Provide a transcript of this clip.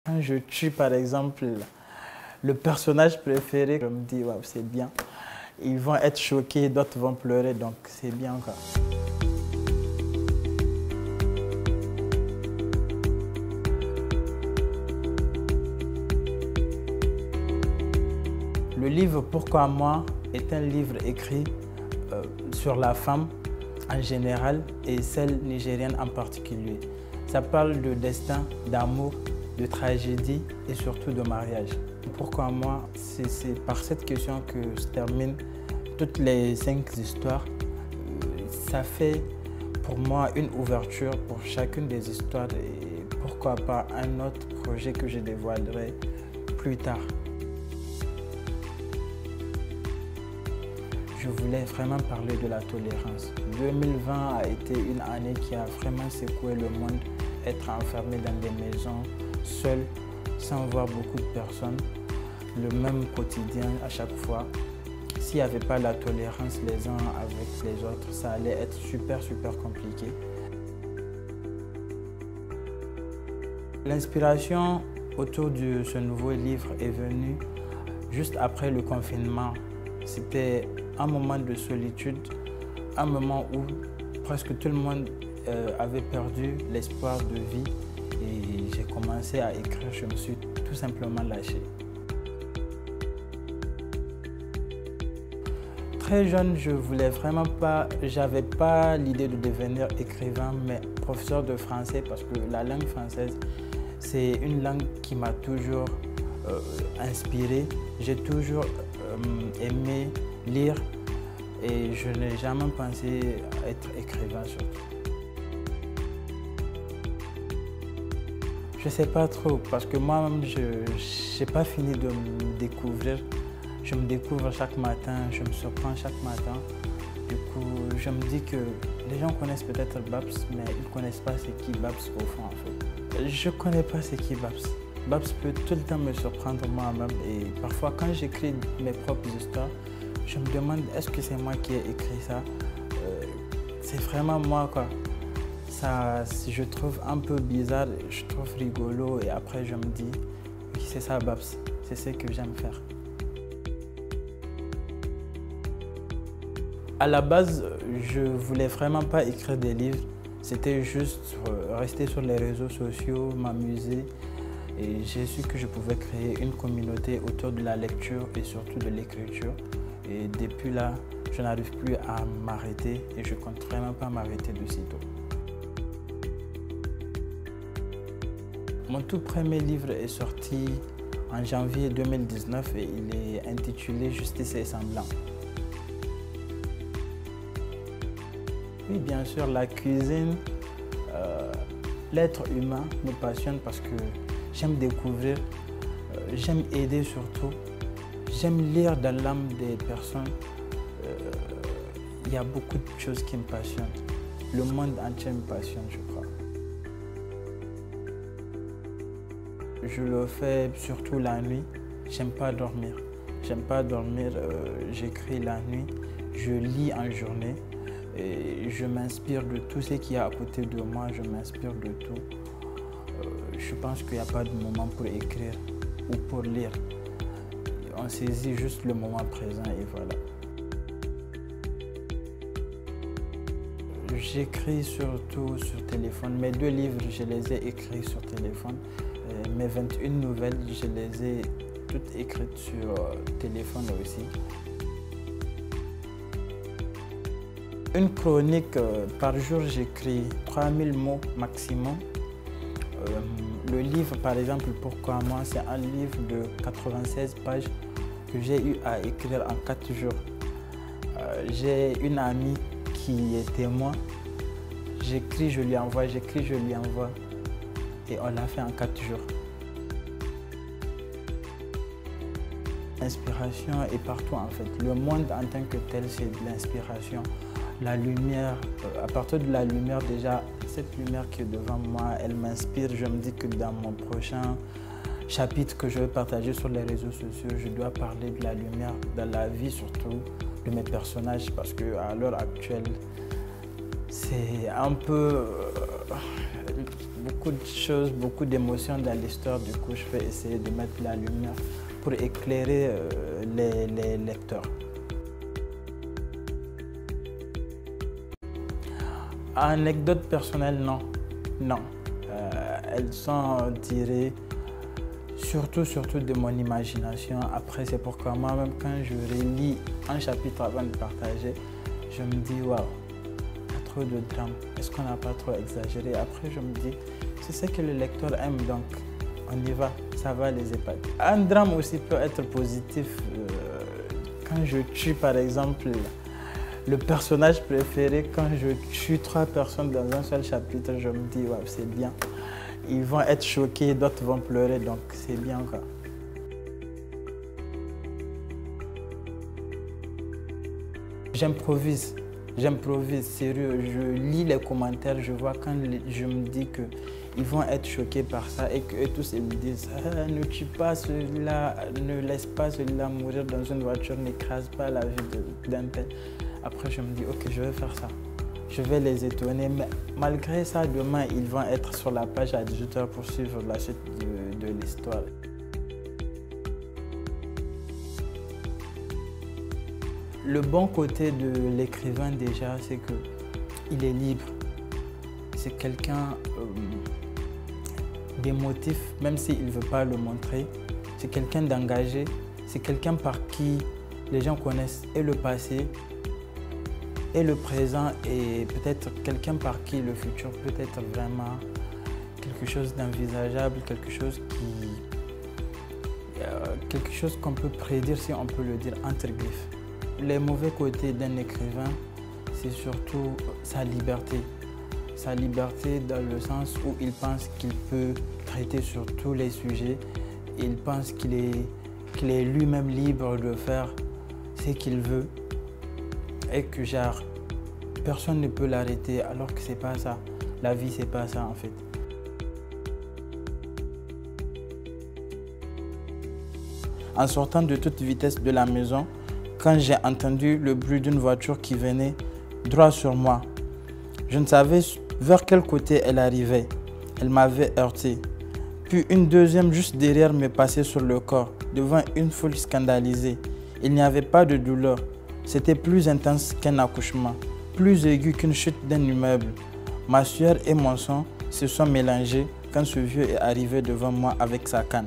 Quand je tue par exemple le personnage préféré, je me dis waouh, c'est bien. Ils vont être choqués, d'autres vont pleurer, donc c'est bien quoi. Le livre Pourquoi moi est un livre écrit sur la femme en général et celle nigérienne en particulier. Ça parle de destin, d'amour, de tragédie et surtout de mariage. Pourquoi moi? C'est par cette question que se terminent toutes les 5 histoires. Ça fait pour moi une ouverture pour chacune des histoires et pourquoi pas un autre projet que je dévoilerai plus tard. Je voulais vraiment parler de la tolérance. 2020 a été une année qui a vraiment secoué le monde. Être enfermé dans des maisons, seul, sans voir beaucoup de personnes, le même quotidien à chaque fois. S'il n'y avait pas la tolérance les uns avec les autres, ça allait être super compliqué. L'inspiration autour de ce nouveau livre est venue juste après le confinement. C'était un moment de solitude, un moment où presque tout le monde avait perdu l'espoir de vie et j'ai commencé à écrire, je me suis tout simplement lâché. Très jeune, je voulais vraiment pas, j'avais pas l'idée de devenir écrivain, mais professeur de français parce que la langue française, c'est une langue qui m'a toujours inspiré. J'ai toujours aimé lire et je n'ai jamais pensé être écrivain surtout. Je ne sais pas trop parce que moi-même, je n'ai pas fini de me découvrir. Je me découvre chaque matin, je me surprends chaque matin. Du coup, je me dis que les gens connaissent peut-être Babs, mais ils ne connaissent pas c'est qui Babs au fond en fait. Je ne connais pas c'est qui Babs. Babs peut tout le temps me surprendre moi-même et parfois quand j'écris mes propres histoires, je me demande est-ce que c'est moi qui ai écrit ça. C'est vraiment moi quoi. Ça, je trouve un peu bizarre, je trouve rigolo et après je me dis oui c'est ça Babs, c'est ce que j'aime faire. À la base, je ne voulais vraiment pas écrire des livres, c'était juste rester sur les réseaux sociaux, m'amuser et j'ai su que je pouvais créer une communauté autour de la lecture et surtout de l'écriture. Et depuis là, je n'arrive plus à m'arrêter et je ne compte vraiment pas m'arrêter de sitôt. Mon tout premier livre est sorti en janvier 2019 et il est intitulé Justice et semblant. Oui, bien sûr, la cuisine, l'être humain me passionne parce que j'aime découvrir, j'aime aider surtout, j'aime lire dans l'âme des personnes. Il y a beaucoup de choses qui me passionnent. Le monde entier me passionne, je crois. Je le fais surtout la nuit. J'aime pas dormir. J'aime pas dormir, j'écris la nuit, je lis en journée. Et je m'inspire de tout ce qu'il y a à côté de moi, je m'inspire de tout. Je pense qu'il n'y a pas de moment pour écrire ou pour lire. On saisit juste le moment présent et voilà. J'écris surtout sur téléphone. Mes 2 livres, je les ai écrits sur téléphone. Mes 21 nouvelles, je les ai toutes écrites sur téléphone aussi. Une chronique par jour, j'écris 3000 mots maximum. Le livre, par exemple, Pourquoi moi, c'est un livre de 96 pages que j'ai eu à écrire en 4 jours. J'ai une amie qui est témoin. J'écris, je lui envoie, j'écris, je lui envoie. Et on l'a fait en 4 jours. L'inspiration est partout en fait. Le monde en tant que tel, c'est de l'inspiration. La lumière, à partir de la lumière déjà, cette lumière qui est devant moi, elle m'inspire. Je me dis que dans mon prochain chapitre que je vais partager sur les réseaux sociaux, je dois parler de la lumière dans la vie surtout de mes personnages parce qu'à l'heure actuelle, c'est un peu... beaucoup de choses, beaucoup d'émotions dans l'histoire. Du coup, je vais essayer de mettre la lumière pour éclairer les lecteurs. Anecdotes personnelles, non. Non. Elles sont tirées surtout de mon imagination. Après, c'est pourquoi moi-même, quand je relis un chapitre avant de partager, je me dis, waouh, il y a trop de drame. Est-ce qu'on n'a pas trop exagéré? Après, je me dis, c'est ce que le lecteur aime, donc on y va, ça va les épater. Un drame aussi peut être positif. Quand je tue, par exemple, le personnage préféré, quand je tue 3 personnes dans un seul chapitre, je me dis, waouh, c'est bien. Ils vont être choqués, d'autres vont pleurer, donc c'est bien quoi. J'improvise, sérieux. Je lis les commentaires, je vois quand je me dis qu'ils vont être choqués par ça et qu'eux tous ils me disent ne tue pas celui-là, ne laisse pas celui-là mourir dans une voiture, n'écrase pas la vie d'un tel. Après je me dis ok, je vais faire ça. Je vais les étonner, mais malgré ça, demain, ils vont être sur la page à 18 h pour suivre la suite de l'histoire. Le bon côté de l'écrivain déjà, c'est qu'il est libre. C'est quelqu'un d'émotif, même s'il ne veut pas le montrer. C'est quelqu'un d'engagé. C'est quelqu'un par qui les gens connaissent et le passé, et le présent, et peut-être quelqu'un par qui le futur peut être vraiment quelque chose d'envisageable, quelque chose qu'on peut prédire, si on peut le dire entre griffes. Les mauvais côtés d'un écrivain, c'est surtout sa liberté. Sa liberté dans le sens où il pense qu'il peut traiter sur tous les sujets. Il pense qu'il est lui-même libre de faire ce qu'il veut. Et que genre, personne ne peut l'arrêter alors que c'est pas ça. La vie, c'est pas ça en fait. En sortant de toute vitesse de la maison, quand j'ai entendu le bruit d'une voiture qui venait droit sur moi, je ne savais vers quel côté elle arrivait. Elle m'avait heurté. Puis une deuxième juste derrière me passait sur le corps, devant une foule scandalisée. Il n'y avait pas de douleur. C'était plus intense qu'un accouchement, plus aigu qu'une chute d'un immeuble. Ma sueur et mon sang se sont mélangés quand ce vieux est arrivé devant moi avec sa canne.